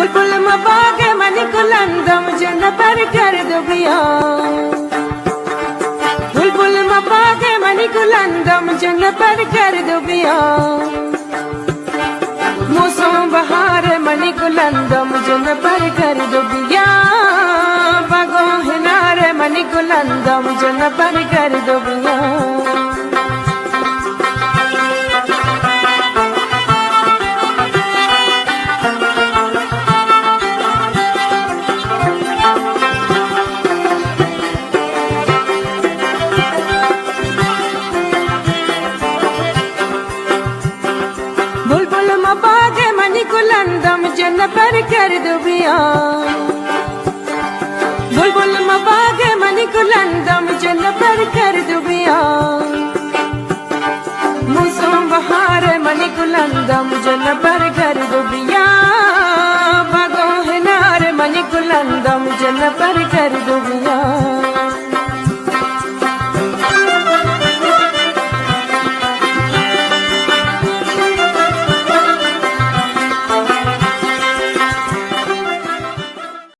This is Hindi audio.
बुलबुल मबागे मनी कुलंदम जन पर कर दुबिया बुलबुल मबागे मनी कुलंदम जन पर कर दुबिया मौसम बहार मनी कुलंदम जन पर कर दुबिया बगो हिनारे मनी कुलंदम जन पर कर दुबिया बुलबुल मबागे मनी कुलंदम जन पर कर दुबिया बुलबुल मबागे मनी कुलंदम जन पर कर दुबिया मौसम बहार मनी कुलंदम जन पर कर दुबिया बगो हिनार मनी कुलंदम जन पर कर दुबिया